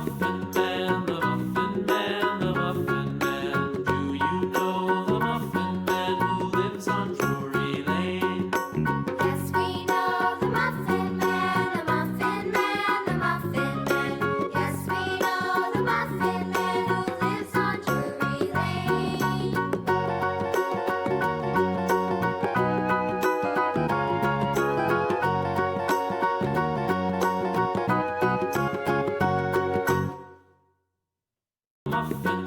Muffin Man, the Muffin Man, the Muffin Man. Do you know the Muffin Man who lives on Drury Lane? Yes, we know the Muffin Man, the Muffin Man, the Muffin Man. Yes, we know the Muffin Man who lives on Drury Lane. Muffin